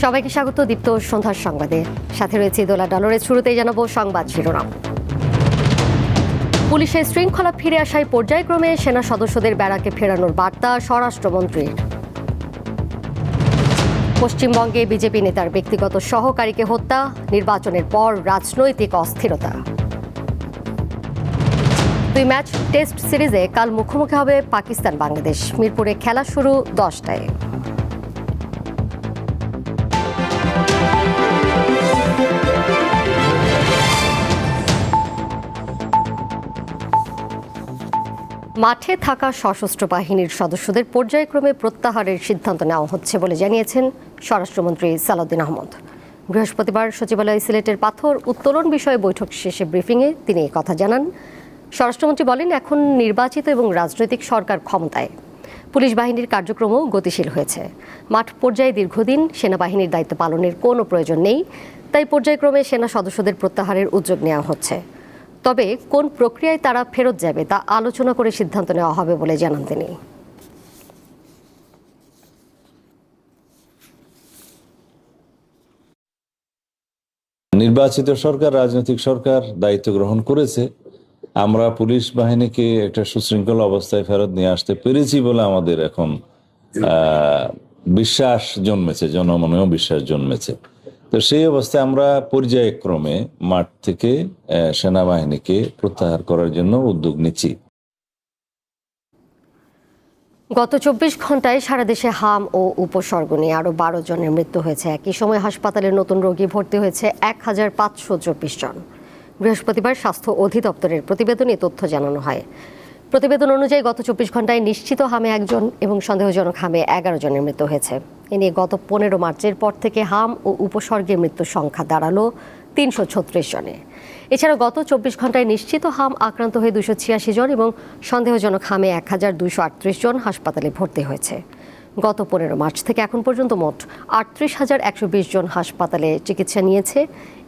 সবাইকে স্বাগত দীপ্ত সন্ধ্যার সংবাদে। সাথে রয়েছে দোলা ডলরের। শুরুতেই জানাবো সংবাদ শিরোনাম। পুলিশের শৃঙ্খলা ফিরে আসায় পর্যায়ক্রমে সেনা সদস্যদের ব্যারাকে ফেরানোর বার্তা স্বরাষ্ট্রমন্ত্রীর। পশ্চিমবঙ্গে বিজেপি নেতার ব্যক্তিগত সহকারীকে হত্যা, নির্বাচনের পর রাজনৈতিক অস্থিরতা। 2 ম্যাচ টেস্ট সিরিজে কাল মুখোমুখি হবে পাকিস্তান বাংলাদেশ। মিরপুরে খেলা শুরু 10টায়। মাঠে থাকা সশস্ত্র বাহিনীর সদস্যদের পর্যায়ক্রমে প্রত্যাহারের সিদ্ধান্ত নেওয়া হচ্ছে বলে জানিয়েছেন স্বরাষ্ট্রমন্ত্রী সালাউদ্দিন আহমদ। বৃহস্পতিবার সচিবালয় সিলেটের পাথর উত্তোলন বিষয়ে বৈঠক শেষে ব্রিফিংয়ে তিনি এই কথা জানান। স্বরাষ্ট্রমন্ত্রী বলেন, এখন নির্বাচিত এবং রাজনৈতিক সরকার ক্ষমতায়। পুলিশ বাহিনীর কার্যক্রমও গতিশীল হয়েছে। মাঠ পর্যায়ে দীর্ঘদিন সেনাবাহিনীর দায়িত্ব পালনের কোনো প্রয়োজন নেই, তাই পর্যায়ক্রমে সেনা সদস্যদের প্রত্যাহারের উদ্যোগ নেওয়া হচ্ছে। তবে কোন প্রক্রিয়ায় তারা ফেরত যাবে তা আলোচনা করে সিদ্ধান্ত নেওয়া হবে বলে জানান তিনি। নির্বাচিত সরকার, রাজনৈতিক সরকার দায়িত্ব গ্রহণ করেছে। আমরা পুলিশ বাহিনীকে একটা সুশৃঙ্খল অবস্থায় ফেরত নিয়ে আসতে পেরেছি বলে আমাদের এখন বিশ্বাস জন্মেছে, জনমনেও বিশ্বাস জন্মেছে। তো সেই অবস্থায় আমরা পর্যায়ক্রমে মাঠ থেকে সেনাবাহিনীকে প্রত্যাহার করার জন্য উদ্যোগ নিচ্ছি। গত 24 ঘন্টায় সারা দেশে হাম ও উপসর্গ নিয়ে আরও 12 জনের মৃত্যু হয়েছে। একই সময় হাসপাতালে নতুন রোগী ভর্তি হয়েছে 1524 জন। বৃহস্পতিবার স্বাস্থ্য অধিদপ্তরের প্রতিবেদনে তথ্য জানানো হয়। প্রতিবেদন অনুযায়ী গত 24 ঘন্টায় নিশ্চিত হামে 1 জন এবং সন্দেহজনক হামে 11 জনের মৃত্যু হয়েছে। এ নিয়ে গত 15 মার্চের পর থেকে হাম ও উপসর্গে মৃত্যুর সংখ্যা দাঁড়ালো 336 জনে। এছাড়া গত 24 ঘন্টায় নিশ্চিত হাম আক্রান্ত হয়ে 286 জন এবং সন্দেহজনক হামে 1238 জন হাসপাতালে ভর্তি হয়েছে। গত 15 মার্চ থেকে এখন পর্যন্ত মোট 38,120 জন হাসপাতালে চিকিৎসা নিয়েছে।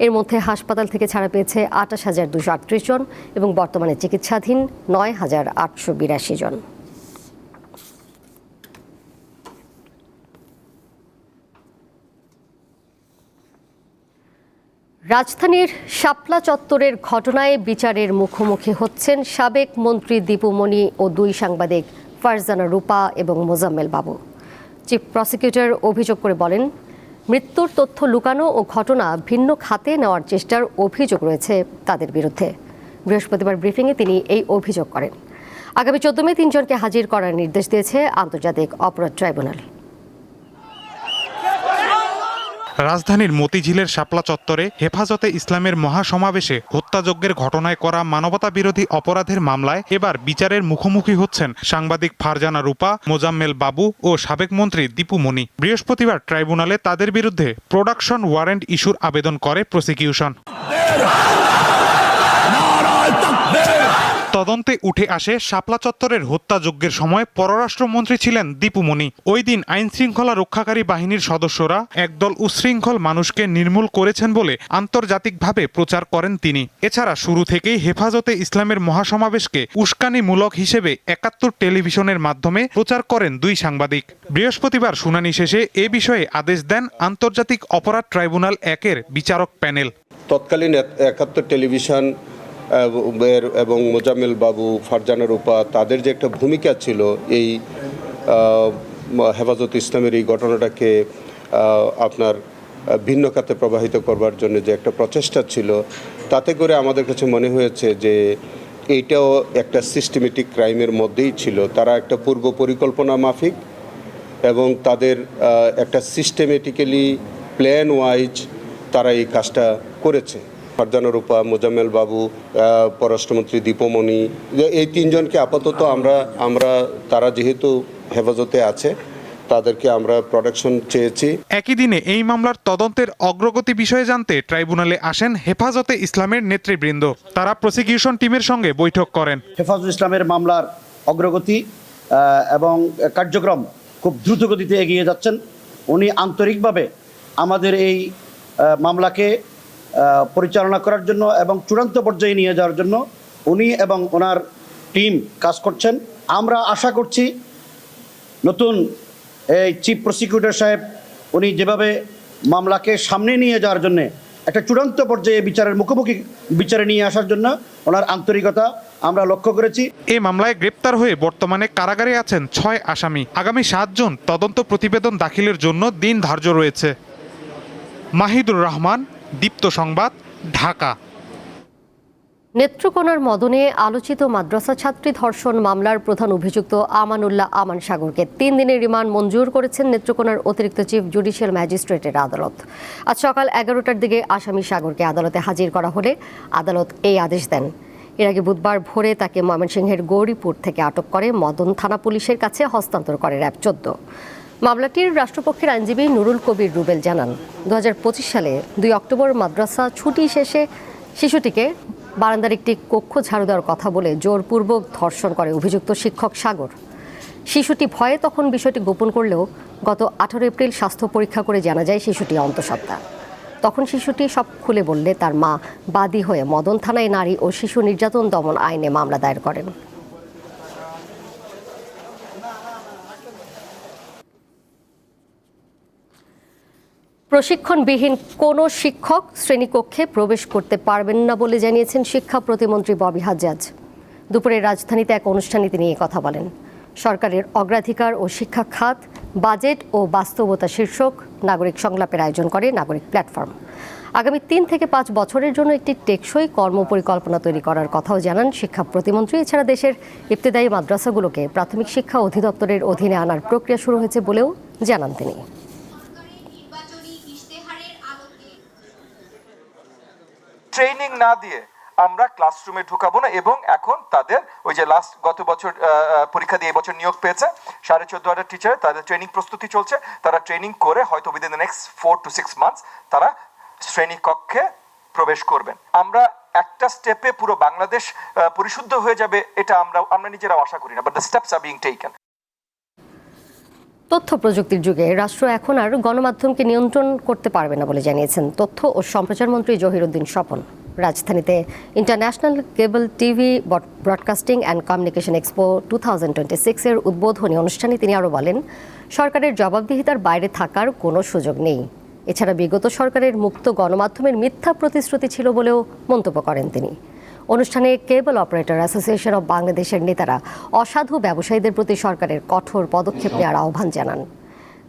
এর মধ্যে হাসপাতাল থেকে ছাড়া পেয়েছে 28,238 জন এবং বর্তমানে চিকিৎসাধীন 9,882 জন। রাজধানীর শাপলা চত্বরের ঘটনায় বিচারের মুখোমুখি হচ্ছেন সাবেক মন্ত্রী দীপু মনি ও 2 সাংবাদিক ফারজানা রূপা এবং মোজাম্মেল বাবু। চিফ প্রসিকিউটর অভিযোগ করে বলেন, মৃত্যুর তথ্য লুকানো ও ঘটনা ভিন্ন খাতে নেওয়ার চেষ্টার অভিযোগ রয়েছে তাদের বিরুদ্ধে। বৃহস্পতিবার ব্রিফিংয়ে তিনি এই অভিযোগ করেন। আগামী 14 মে 3 জনকে হাজির করার নির্দেশ দিয়েছে আন্তর্জাতিক অপরাধ ট্রাইব্যুনাল। রাজধানীর মতিঝিলের শাপলা চত্বরে হেফাজতে ইসলামের মহাসমাবেশে হত্যাযজ্ঞের ঘটনায় করা মানবতা বিরোধী অপরাধের মামলায় এবার বিচারের মুখোমুখি হচ্ছেন সাংবাদিক ফারজানা রূপা, মোজাম্মেল বাবু ও সাবেক মন্ত্রী দীপু মনি। বৃহস্পতিবার ট্রাইব্যুনালে তাদের বিরুদ্ধে প্রোডাকশন ওয়ারেন্ট ইস্যুর আবেদন করে প্রসিকিউশন। তদন্তে উঠে আসে শাপলা চত্বরের হত্যাযজ্ঞের সময় পররাষ্ট্রমন্ত্রী ছিলেন দীপু মনি। ওই দিন আইন শৃঙ্খলা রক্ষাকারী বাহিনীর সদস্যরা একদল উচ্ছৃঙ্খল মানুষকে নির্মূল করেছেন বলে আন্তর্জাতিকভাবে প্রচার করেন তিনি। এছাড়া শুরু থেকেই হেফাজতে ইসলামের মহাসমাবেশকে উস্কানিমূলক হিসেবে 71 টেলিভিশনের মাধ্যমে প্রচার করেন 2 সাংবাদিক। বৃহস্পতিবার শুনানি শেষে এ বিষয়ে আদেশ দেন আন্তর্জাতিক অপরাধ ট্রাইব্যুনাল 1-এর বিচারক প্যানেল। তৎকালীন 71 টেলিভিশন এবং মোজাম্মেল বাবু, ফারজানা রূপা, তাদের যে একটা ভূমিকা ছিল এই হেফাজত ইসলামের এই ঘটনাটাকে আপনার ভিন্ন খাতে প্রবাহিত করবার জন্য যে একটা প্রচেষ্টা ছিল, তাতে করে আমাদের কাছে মনে হয়েছে যে এইটাও একটা সিস্টেমেটিক ক্রাইমের মধ্যেই ছিল। তারা একটা পূর্ব পরিকল্পনা মাফিক এবং তাদের একটা সিস্টেমেটিক্যালি প্ল্যান ওয়াইজ তারা এই কাজটা করেছে। ফারজানা রূপা, মোজাম্মেল বাবু, পররাষ্ট্রমন্ত্রী দীপু মনি, এই 3 জনকে আপাতত আমরা তারা যেহেতু হেফাজতে আছে তাদেরকে আমরা প্রোডাকশন চেয়েছি। একই দিনে এই মামলার তদন্তের অগ্রগতি বিষয়ে জানতে ট্রাইব্যুনালে আসেন হেফাজতে ইসলামের নেতৃবৃন্দ। তারা প্রসিকিউশন টিমের সঙ্গে বৈঠক করেন। হেফাজতে ইসলামের মামলার অগ্রগতি এবং কার্যক্রম খুব দ্রুত গতিতে এগিয়ে যাচ্ছেন। উনি আন্তরিকভাবে আমাদের এই মামলাকে পরিচালনা করার জন্য এবং চূড়ান্ত পর্যায়ে নিয়ে যাওয়ার জন্য উনি এবং ওনার টিম কাজ করছেন। আমরা আশা করছি নতুন এই চিফ প্রসিকিউটর সাহেব উনি যেভাবে মামলাকে সামনে নিয়ে যাওয়ার জন্য একটা চূড়ান্ত পর্যায়ে বিচারের মুখোমুখি বিচারে নিয়ে আসার জন্য ওনার আন্তরিকতা আমরা লক্ষ্য করেছি। এই মামলায় গ্রেপ্তার হয়ে বর্তমানে কারাগারে আছেন 6 আসামি। আগামী 7 জুন তদন্ত প্রতিবেদন দাখিলের জন্য দিন ধার্য রয়েছে। মাহিদুর রহমান, দীপ্ত সংবাদ, ঢাকা। নেত্রকোনার মদনে আলোচিত মাদ্রাসা ছাত্রী ধর্ষণ মামলার প্রধান অভিযুক্ত আমানুল্লাহ আমান সাগরকে 3 দিনের রিমান্ড মঞ্জুর করেছেন নেত্রকোনার অতিরিক্ত চিফ জুডিশিয়াল ম্যাজিস্ট্রেটের আদালত। আজ সকাল 11টার দিকে আসামি সাগরকে আদালতে হাজির করা হলে আদালত এই আদেশ দেন। এর আগে বুধবার ভোরে তাকে ময়মনসিংহের গৌরীপুর থেকে আটক করে মদন থানা পুলিশের কাছে হস্তান্তর করে র্যাব 14। মামলাটির রাষ্ট্রপক্ষের আইনজীবী নুরুল কবির রুবেল জানান, 2025 সালে 2 অক্টোবর মাদ্রাসা ছুটি শেষে শিশুটিকে বারান্দার একটি কক্ষ ঝাড়ু দেওয়ার কথা বলে জোরপূর্বক ধর্ষণ করে অভিযুক্ত শিক্ষক সাগর। শিশুটি ভয়ে তখন বিষয়টি গোপন করলেও গত 18 এপ্রিল স্বাস্থ্য পরীক্ষা করে জানা যায় শিশুটি অন্তঃসত্ত্বা। তখন শিশুটি সব খুলে বললে তার মা বাদী হয়ে মদন থানায় নারী ও শিশু নির্যাতন দমন আইনে মামলা দায়ের করেন। প্রশিক্ষণবিহীন কোনো শিক্ষক শ্রেণীকক্ষে প্রবেশ করতে পারবেন না বলে জানিয়েছেন শিক্ষা প্রতিমন্ত্রী ববি হাজ্জাজ। দুপুরে রাজধানীতে এক অনুষ্ঠানে তিনি এই কথা বলেন। সরকারের অগ্রাধিকার ও শিক্ষা খাত, বাজেট ও বাস্তবতা শীর্ষক নাগরিক সংলাপের আয়োজন করে নাগরিক প্ল্যাটফর্ম। আগামী 3 থেকে 5 বছরের জন্য একটি টেকসই কর্মপরিকল্পনা তৈরি করার কথাও জানান শিক্ষা প্রতিমন্ত্রী। এছাড়া দেশের ইবতেদায়ী মাদ্রাসাগুলোকে প্রাথমিক শিক্ষা অধিদপ্তরের অধীনে আনার প্রক্রিয়া শুরু হয়েছে বলেও জানান তিনি। ট্রেনিং না দিয়ে আমরা ক্লাসরুমে ঢুকাবো না, এবং এখন তাদের ওই যে গত বছর পরীক্ষা দিয়ে এবছর নিয়োগ পেয়েছে 14,500 টিচার, তাদের ট্রেনিং প্রস্তুতি চলছে। তারা ট্রেনিং করে হয়তো within the next 4 to 6 months তারা শ্রেণী কক্ষে প্রবেশ করবেন। আমরা একটা স্টেপে পুরো বাংলাদেশ পরিশুদ্ধ হয়ে যাবে এটা আমরা নিজেরাও আশা করি না, but the steps are being taken. তথ্য প্রযুক্তির যুগে রাষ্ট্র এখন আর গণমাধ্যমকে নিয়ন্ত্রণ করতে পারবে না বলে জানিয়েছেন তথ্য ও সম্প্রচার মন্ত্রী জহিরুদ্দিন স্বপন। রাজধানীতে international cable TV broadcasting and communication expo 2026 এর উদ্বোধনী অনুষ্ঠানে তিনি আরও বলেন, সরকারের জবাবদিহিতার বাইরে থাকার কোনো সুযোগ নেই। এছাড়া বিগত সরকারের মুক্ত গণমাধ্যমের মিথ্যা প্রতিশ্রুতি ছিল বলেও মন্তব্য করেন তিনি। অনুষ্ঠানে কেবল অপারেটর অ্যাসোসিয়েশন অব বাংলাদেশের নেতারা অসাধু ব্যবসায়ীদের প্রতি সরকারের কঠোর পদক্ষেপ নেওয়ার আহ্বান জানান।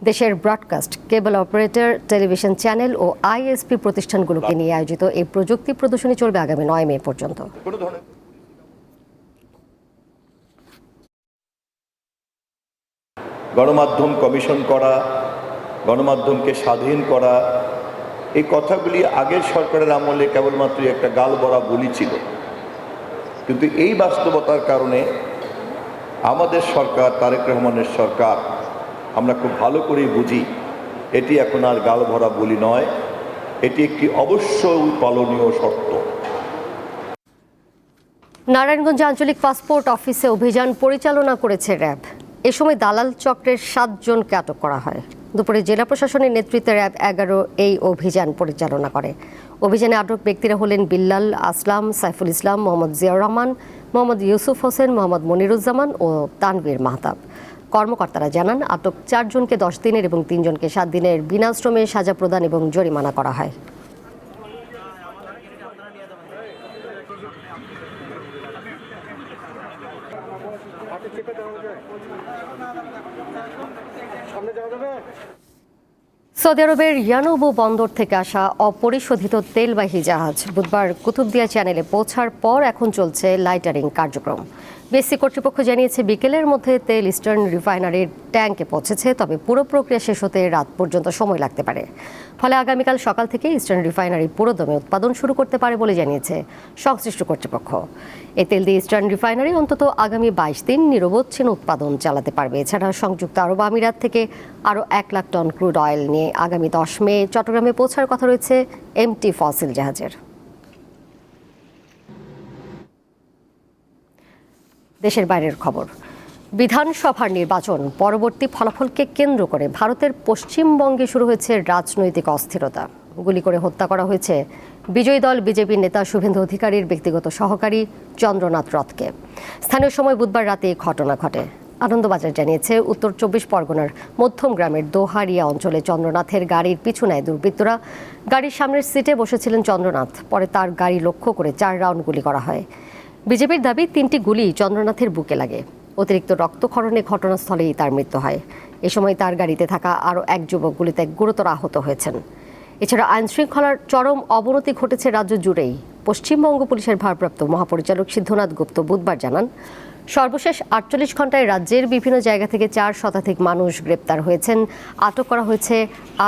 দেশের ব্রডকাস্ট, কেবল অপারেটর, টেলিভিশন চ্যানেল ও আইএসপি প্রতিষ্ঠানগুলোকে নিয়ে আয়োজিত এই প্রযুক্তি প্রদর্শনী চলবে আগামী 9 মে পর্যন্ত। গণমাধ্যম কমিশন করা, গণমাধ্যমকে স্বাধীন করা, এই কথাগুলি আগের সরকারের আমলে কেবলমাত্র একটা গালবরা বলি ছিল, কিন্তু এই বাস্তবতার কারণে আমাদের সরকার, তারেক রহমানের সরকার, আমরা খুব ভালো করেই বুঝি এটি এখন আর গালভরা বলি নয়, এটি একটি অবশ্যই পালনীয় শর্ত। নারায়ণগঞ্জ আঞ্চলিক পাসপোর্ট অফিসে অভিযান পরিচালনা করেছে র্যাব। এ সময় দালাল চক্রের 7 জনকে আটক করা হয়। দুপুরে জেলা প্রশাসনের নেতৃত্বে র্যাব 11 এই অভিযান পরিচালনা করে। অভিযানে আটক ব্যক্তিরা হলেন বিল্লাল আসলাম, সাইফুল ইসলাম, মোহাম্মদ জিয়াউর রহমান, মোহাম্মদ ইউসুফ হোসেন, মোহাম্মদ মনিরুজ্জামান ও তানভীর মাহতাব। কর্মকর্তারা জানান, আটক 4 জনকে 10 দিনের এবং 3 জনকে 7 দিনের বিনাশ্রমে সাজা প্রদান এবং জরিমানা করা হয়। সৌদি আরবের ইয়ানুবু বন্দর থেকে আসা অপরিশোধিত তেলবাহী জাহাজ বুধবার কুতুবদিয়া চ্যানেলে পৌঁছার পর এখন চলছে লাইটারিং কার্যক্রম। বিএসসি কর্তৃপক্ষ জানিয়েছে, বিকেলের মধ্যে তেল ইস্টার্ন রিফাইনারির ট্যাঙ্কে পৌঁছেছে, তবে পুরো প্রক্রিয়া শেষ হতে রাত পর্যন্ত সময় লাগতে পারে। ফলে আগামীকাল সকাল থেকে ইস্টার্ন রিফাইনারি পুরোদমে উৎপাদন শুরু করতে পারে বলে জানিয়েছে সংশ্লিষ্ট কর্তৃপক্ষ। এই তেল দিয়ে ইস্টার্ন রিফাইনারি অন্তত আগামী 22 দিন নিরবচ্ছিন্ন উৎপাদন চালাতে পারবে। এছাড়া সংযুক্ত আরব আমিরাত থেকে আরও 1 লাখ টন ক্রুড অয়েল নিয়ে আগামী 10 মে চট্টগ্রামে পৌঁছার কথা রয়েছে এমটি ফসিল জাহাজের। দেশের বাইরের খবর। বিধানসভার নির্বাচন পরবর্তী ফলাফলকে কেন্দ্র করে ভারতের পশ্চিমবঙ্গে শুরু হয়েছে রাজনৈতিক অস্থিরতা। গুলি করে হত্যা করা হয়েছে বিজয়ী দল বিজেপির নেতা শুভেন্দু অধিকারীর ব্যক্তিগত সহকারী চন্দ্রনাথ রথকে। স্থানীয় সময় বুধবার রাতে এই ঘটনা ঘটে। আনন্দবাজার জানিয়েছে, উত্তর 24 পরগনার মধ্যম গ্রামের দোহারিয়া অঞ্চলে চন্দ্রনাথের গাড়ির পিছু নেয় দুর্বৃত্তরা। গাড়ির সামনের সিটে বসেছিলেন চন্দ্রনাথ, পরে তার গাড়ি লক্ষ্য করে 4 রাউন্ড গুলি করা হয়। বিজেপির দাবি 3টি গুলি চন্দ্রনাথের বুকে লাগে। অতিরিক্ত রক্তক্ষরণে ঘটনাস্থলেই তার মৃত্যু হয়। এ সময় তার গাড়িতে থাকা আরও এক যুবক গুলিতে গুরুতর আহত হয়েছেন। এছাড়া আইনশৃঙ্খলার চরম অবনতি ঘটেছে রাজ্য জুড়েই। পশ্চিমবঙ্গ পুলিশের ভারপ্রাপ্ত মহাপরিচালক সিদ্ধনাথ গুপ্ত বুধবার জানান, সর্বশেষ 48 ঘন্টায় রাজ্যের বিভিন্ন জায়গা থেকে 4 শতাধিক মানুষ গ্রেপ্তার হয়েছেন। আটক করা হয়েছে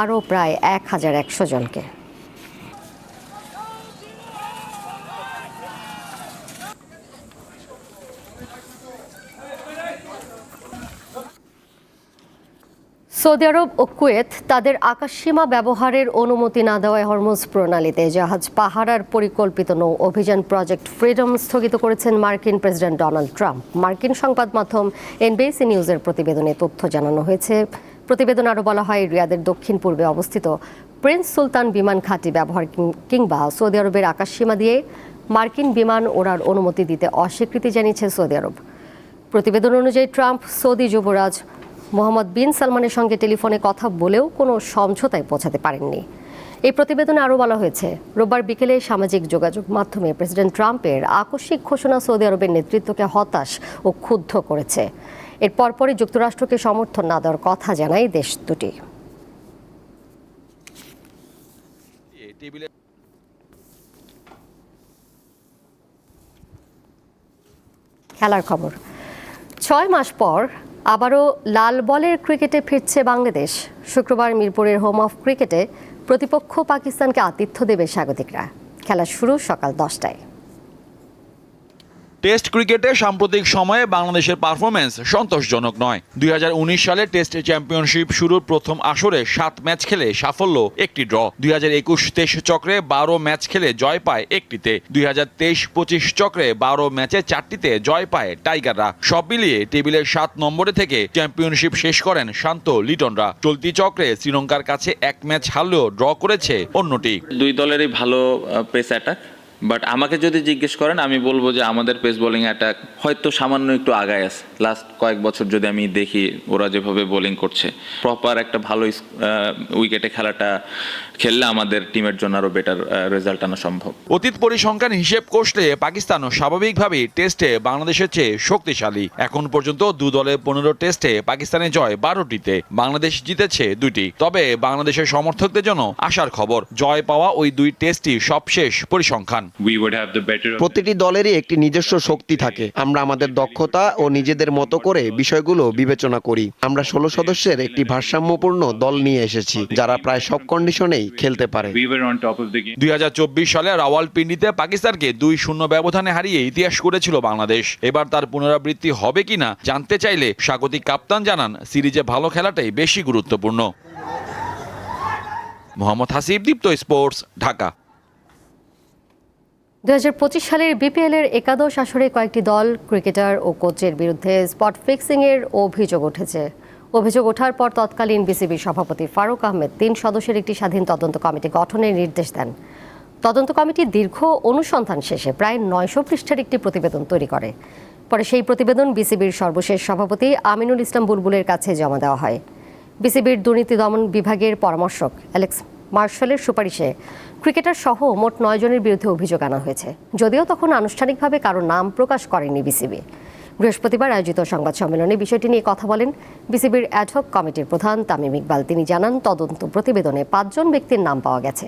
আরও প্রায় 1100 জনকে। সৌদি আরব ও কুয়েত তাদের আকাশসীমা ব্যবহারের অনুমতি না দেওয়ায় হরমুজ প্রণালীতে জাহাজ পাহারার পরিকল্পিত নৌ অভিযান প্রজেক্ট ফ্রিডম স্থগিত করেছেন মার্কিন প্রেসিডেন্ট ডোনাল্ড ট্রাম্প। মার্কিন সংবাদ মাধ্যম এনবিসি নিউজের প্রতিবেদনে তথ্য জানানো হয়েছে। প্রতিবেদনে আরও বলা হয়, রিয়াদের দক্ষিণ পূর্বে অবস্থিত প্রিন্স সুলতান বিমান ঘাঁটি ব্যবহার কিংবা সৌদি আরবের আকাশসীমা দিয়ে মার্কিন বিমান ওড়ার অনুমতি দিতে অস্বীকৃতি জানিয়েছে সৌদি আরব। প্রতিবেদন অনুযায়ী ট্রাম্প সৌদি যুবরাজ মোহাম্মদ বিন সালমানের সঙ্গে টেলিফোনে কথা বলেও কোনো সমঝোতায় পৌঁছাতে পারেননি। এই প্রতিবেদনে আরও বলা হয়েছে, রোববার বিকেলে সামাজিক যোগাযোগ মাধ্যমে প্রেসিডেন্ট ট্রাম্পের আকস্মিক ঘোষণা সৌদি আরবের নেতৃত্বকে হতাশ ও ক্ষুব্ধ করেছে। এর পরপরই যুক্তরাষ্ট্রকে সমর্থন না দেওয়ার কথা জানায় দেশ দুটি। খেলার খবর। 6 মাস পর আবারও লাল বলের ক্রিকেটে ফিরছে বাংলাদেশ। শুক্রবার মিরপুরের হোম অফ ক্রিকেটে প্রতিপক্ষ পাকিস্তানকে আতিথ্য দেবে স্বাগতিকরা। খেলা শুরু সকাল 10টায়। টেস্ট ক্রিকেটে সাম্প্রতিক সময়ে বাংলাদেশের পারফরমেন্স সন্তোষজনক নয়। 2019 সালে টেস্ট চ্যাম্পিয়নশিপ শুরুর প্রথম আসরে 7 ম্যাচ খেলে সাফল্য একটি ড্র। 2021-23 চক্রে 12 ম্যাচ খেলে জয় পায় একটিতে। 2023-25 চক্রে 12 ম্যাচে 4টিতে জয় পায় টাইগাররা। সব মিলিয়ে টেবিলের 7 নম্বরে থেকে চ্যাম্পিয়নশিপ শেষ করেন শান্ত লিটনরা। চলতি চক্রে শ্রীলঙ্কার কাছে 1 ম্যাচ হারলেও ড্র করেছে অন্যটি। দুই দলেরই ভালো পেস অ্যাটাক, বাট আমাকে যদি জিজ্ঞেস করেন আমি বলবো যে আমাদের পেস বোলিং অ্যাটাক হয়তো সামান্য একটু আগায় আছে। লাস্ট কয়েক বছর যদি আমি দেখি ওরা যেভাবে বোলিং করছে, প্রপার একটা ভালো উইকেটে খেলাটা খেললে আমাদের টিমের জন্য আরো বেটার রেজাল্ট আনা সম্ভব। অতীত পরিসংখ্যান হিসেব কষলে পাকিস্তানও স্বাভাবিকভাবেই টেস্টে বাংলাদেশের চেয়ে শক্তিশালী। এখন পর্যন্ত দু দলের 15 টেস্টে পাকিস্তানের জয় 12টিতে, বাংলাদেশ জিতেছে 2টি। তবে বাংলাদেশের সমর্থকদের জন্য আশার খবর, জয় পাওয়া ওই 2 টেস্টই সবশেষ পরিসংখ্যান। প্রতিটি দলেরই একটি নিজস্ব শক্তি থাকে। আমরা আমাদের দক্ষতা ও নিজেদের মতো করে বিষয়গুলো বিবেচনা করি। আমরা 16 সদস্যের একটি ভারসাম্যপূর্ণ দল নিয়ে এসেছি, যারা প্রায় সব কন্ডিশনেই খেলতে পারে। 2024 সালে রাওয়ালপিন্ডিতে পাকিস্তানকে 2-0 ব্যবধানে হারিয়ে ইতিহাস করেছিল বাংলাদেশ। এবার তার পুনরাবৃত্তি হবে কিনা জানতে চাইলে স্বাগতিক কাপ্তান জানান, সিরিজে ভালো খেলাটাই বেশি গুরুত্বপূর্ণ। মোহাম্মদ হাসিব, দীপ্ত স্পোর্টস, ঢাকা। 2025 সালের বিপিএলের একাদশ আসরে কয়েকটি দল, ক্রিকেটার ও কোচের বিরুদ্ধে স্পট ফিক্সিংয়ের অভিযোগ উঠেছে। অভিযোগ ওঠার পর তৎকালীন বিসিবির সভাপতি ফারুক আহমেদ 3 সদস্যের একটি স্বাধীন তদন্ত কমিটি গঠনের নির্দেশ দেন। তদন্ত কমিটি দীর্ঘ অনুসন্ধান শেষে প্রায় 900 পৃষ্ঠার একটি প্রতিবেদন তৈরি করে। পরে সেই প্রতিবেদন বিসিবির সর্বশেষ সভাপতি আমিনুল ইসলাম বুলবুলের কাছে জমা দেওয়া হয়। বিসিবির দুর্নীতি দমন বিভাগের পরামর্শক অ্যালেক্স মার্শালের সুপারিশে ক্রিকেটার সহ মোট 9 জনের বিরুদ্ধে অভিযোগ আনা হয়েছে, যদিও তখন আনুষ্ঠানিকভাবে কারো নাম প্রকাশ করেনি বিসিবি। বৃহস্পতিবার আয়োজিত সংবাদ সম্মেলনে বিষয়টি নিয়ে কথা বলেন বিসিবির অ্যাডহক কমিটির প্রধান তামিম ইকবাল। তিনি জানান, তদন্ত প্রতিবেদনে 5 জন ব্যক্তির নাম পাওয়া গেছে,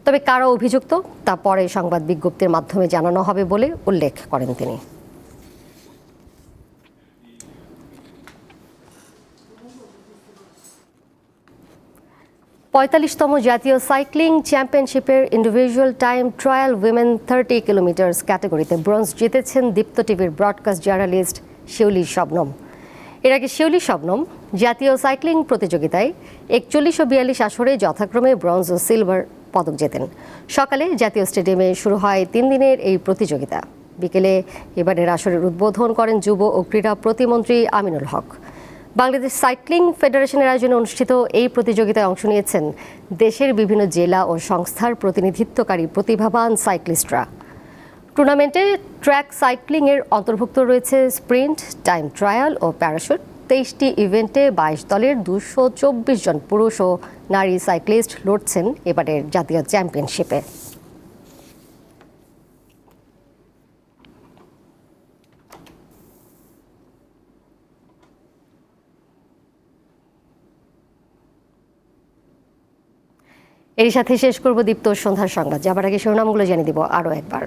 তবে কারা অভিযুক্ত তা পরে সংবাদ বিজ্ঞপ্তির মাধ্যমে জানানো হবে বলে উল্লেখ করেন তিনি। পঁয়তাল্লিশতম জাতীয় সাইক্লিং চ্যাম্পিয়নশিপের individual time trial women 30 kilometres ক্যাটাগরিতে ব্রোঞ্জ জিতেছেন দীপ্ত টিভির ব্রডকাস্ট জার্নালিস্ট শিউলি শবনম। এর আগে শিউলি শবনম জাতীয় সাইক্লিং প্রতিযোগিতায় 41 ও 42 আসরে যথাক্রমে ব্রোঞ্জ ও সিলভার পদক জেতেন। সকালে জাতীয় স্টেডিয়ামে শুরু হয় 3 দিনের এই প্রতিযোগিতা। বিকেলে এবারের আসরের উদ্বোধন করেন যুব ও ক্রীড়া প্রতিমন্ত্রী আমিনুল হক। বাংলাদেশ সাইক্লিং ফেডারেশনের আয়োজনে অনুষ্ঠিত এই প্রতিযোগিতায় অংশ নিয়েছেন দেশের বিভিন্ন জেলা ও সংস্থার প্রতিনিধিত্বকারী প্রতিভাবান সাইক্লিস্টরা। টুর্নামেন্টে ট্র্যাক সাইক্লিংয়ের অন্তর্ভুক্ত রয়েছে স্প্রিন্ট, টাইম ট্রায়াল ও প্যারাশুট। 23টি ইভেন্টে 22 দলের 224 জন পুরুষ ও নারী সাইক্লিস্ট লড়ছেন এবারের জাতীয় চ্যাম্পিয়নশিপে। এর সাথে শেষ করব দীপ্ত সন্ধ্যার সংবাদ। যাবার আগে শিরোনামগুলো জানিয়ে দিব আরও একবার।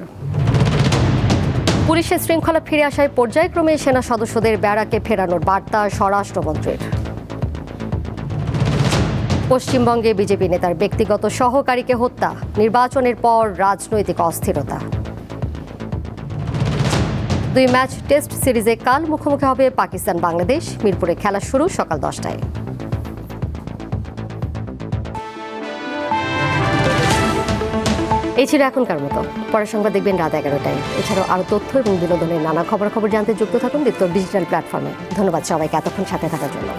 পুলিশের শৃঙ্খলা ফিরে আসায় পর্যায়ক্রমে সেনা সদস্যদের ব্যারাকে ফেরানোর বার্তা স্বরাষ্ট্রমন্ত্রীর। পশ্চিমবঙ্গে বিজেপি নেতার ব্যক্তিগত সহকারীকে হত্যা, নির্বাচনের পর রাজনৈতিক অস্থিরতা। 2 ম্যাচ টেস্ট সিরিজে কাল মুখোমুখি হবে পাকিস্তান বাংলাদেশ। মিরপুরে খেলা শুরু সকাল 10টায়। এই ছিল এখনকার মতো। পরের সংবাদ দেখবেন রাত 11টায়। এছাড়াও আরও তথ্য এবং বিনোদনের নানা খবর জানতে যুক্ত থাকুন দীপ্ত ডিজিটাল প্ল্যাটফর্মে। ধন্যবাদ সবাইকে এতক্ষণ সাথে থাকার জন্য।